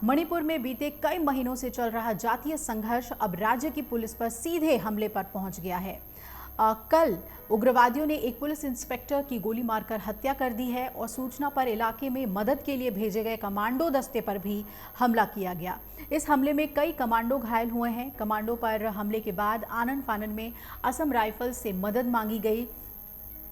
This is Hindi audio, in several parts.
मणिपुर में बीते कई महीनों से चल रहा जातीय संघर्ष अब राज्य की पुलिस पर सीधे हमले पर पहुंच गया है। कल उग्रवादियों ने एक पुलिस इंस्पेक्टर की गोली मारकर हत्या कर दी है और सूचना पर इलाके में मदद के लिए भेजे गए कमांडो दस्ते पर भी हमला किया गया। इस हमले में कई कमांडो घायल हुए हैं। कमांडो पर हमले के बाद आनन फानन में असम राइफल्स से मदद मांगी गई।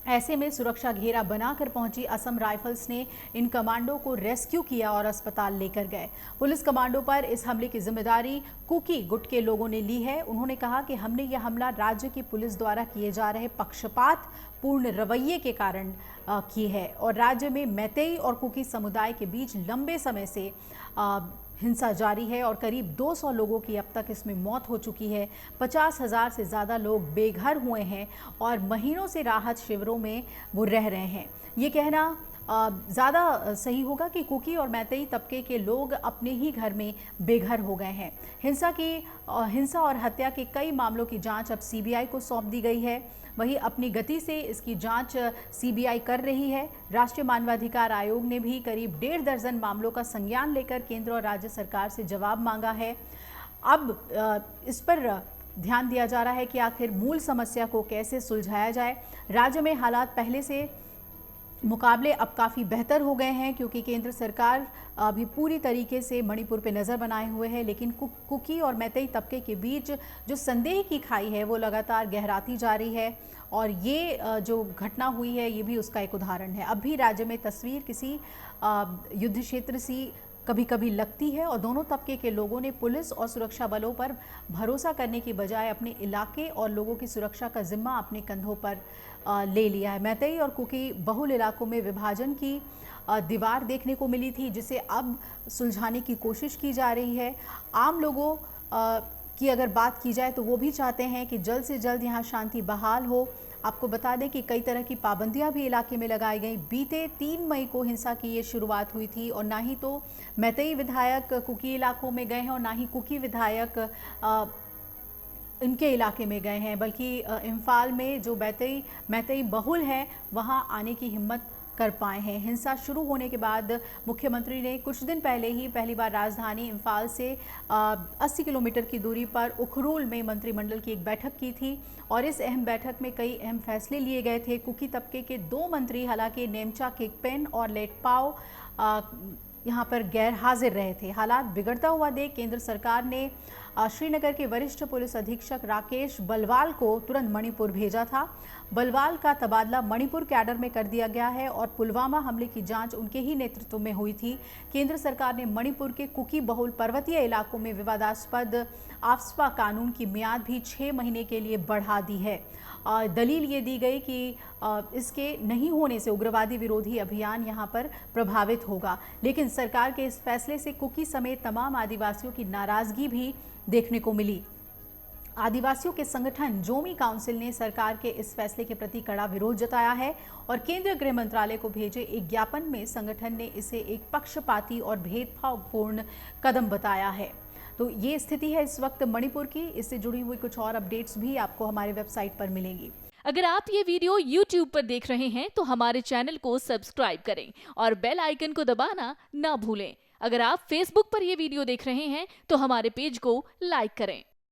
ऐसे में सुरक्षा घेरा बनाकर पहुंची असम राइफल्स ने इन कमांडो को रेस्क्यू किया और अस्पताल लेकर गए। पुलिस कमांडो पर इस हमले की जिम्मेदारी कुकी गुट के लोगों ने ली है। उन्होंने कहा कि हमने यह हमला राज्य की पुलिस द्वारा किए जा रहे पक्षपात पूर्ण रवैये के कारण की है और राज्य में मैतेई और कुकी समुदाय के बीच लंबे समय से हिंसा जारी है और करीब 200 लोगों की अब तक इसमें मौत हो चुकी है। 50,000 से ज़्यादा लोग बेघर हुए हैं और महीनों से राहत शिविरों में वो रह रहे हैं। ये कहना ज़्यादा सही होगा कि कुकी और मैतेई तबके के लोग अपने ही घर में बेघर हो गए हैं। हिंसा और हत्या के कई मामलों की जांच अब सीबीआई को सौंप दी गई है। वहीं अपनी गति से इसकी जांच सीबीआई कर रही है। राष्ट्रीय मानवाधिकार आयोग ने भी करीब 1.5 दर्जन मामलों का संज्ञान लेकर केंद्र और राज्य सरकार से जवाब मांगा है। अब इस पर ध्यान दिया जा रहा है कि आखिर मूल समस्या को कैसे सुलझाया जाए। राज्य में हालात पहले से मुकाबले अब काफ़ी बेहतर हो गए हैं क्योंकि केंद्र सरकार अभी पूरी तरीके से मणिपुर पे नज़र बनाए हुए है, लेकिन कुकी और मैतेई तबके के बीच जो संदेह की खाई है वो लगातार गहराती जा रही है और ये जो घटना हुई है ये भी उसका एक उदाहरण है। अब भी राज्य में तस्वीर किसी युद्ध क्षेत्र सी कभी कभी लगती है और दोनों तबके के लोगों ने पुलिस और सुरक्षा बलों पर भरोसा करने की बजाय अपने इलाके और लोगों की सुरक्षा का जिम्मा अपने कंधों पर ले लिया है। मैतेई और कुकी बहुल इलाकों में विभाजन की दीवार देखने को मिली थी जिसे अब सुलझाने की कोशिश की जा रही है। आम लोगों की अगर बात की जाए तो वो भी चाहते हैं कि जल्द से जल्द यहाँ शांति बहाल हो। आपको बता दें कि कई तरह की पाबंदियां भी इलाके में लगाई गई। बीते 3 मई को हिंसा की ये शुरुआत हुई थी और ना ही तो मैतेई विधायक कुकी इलाकों में गए हैं और ना ही कुकी विधायक इनके इलाके में गए हैं, बल्कि इम्फाल में जो मैतेई बहुल है वहां आने की हिम्मत कर पाए हैं। हिंसा शुरू होने के बाद मुख्यमंत्री ने कुछ दिन पहले ही पहली बार राजधानी इम्फाल से 80 किलोमीटर की दूरी पर उखरूल में मंत्रिमंडल की एक बैठक की थी और इस अहम बैठक में कई अहम फैसले लिए गए थे। कुकी तबके के 2 मंत्री हालांकि नेमचा किकपेन और लेटपाओ यहाँ पर गैर हाजिर रहे थे। हालात बिगड़ता हुआ देख केंद्र सरकार ने श्रीनगर के वरिष्ठ पुलिस अधीक्षक राकेश बलवाल को तुरंत मणिपुर भेजा था। बलवाल का तबादला मणिपुर कैडर में कर दिया गया है और पुलवामा हमले की जांच उनके ही नेतृत्व में हुई थी। केंद्र सरकार ने मणिपुर के कुकी बहुल पर्वतीय इलाकों में विवादास्पद आफ्स्पा कानून की मियाद भी 6 महीने के लिए बढ़ा दी है। दलील ये दी गई कि इसके नहीं होने से उग्रवादी विरोधी अभियान यहां पर प्रभावित होगा, लेकिन सरकार के इस फैसले से कुकी समेत तमाम आदिवासियों की नाराजगी भी देखने को मिली। आदिवासियों के संगठन जोमी काउंसिल ने सरकार के इस फैसले के प्रति कड़ा विरोध जताया है और केंद्रीय गृह मंत्रालय को भेजे एक ज्ञापन में संगठन ने इसे एक पक्षपाती और भेदभावपूर्ण कदम बताया है। तो ये स्थिति है इस वक्त मणिपुर की। इससे जुड़ी हुई कुछ और अपडेट्स भी आपको हमारे वेबसाइट पर मिलेंगी। अगर आप ये वीडियो YouTube पर देख रहे हैं तो हमारे चैनल को सब्सक्राइब करें और बेल आइकन को दबाना ना भूलें। अगर आप Facebook पर ये वीडियो देख रहे हैं तो हमारे पेज को लाइक करें।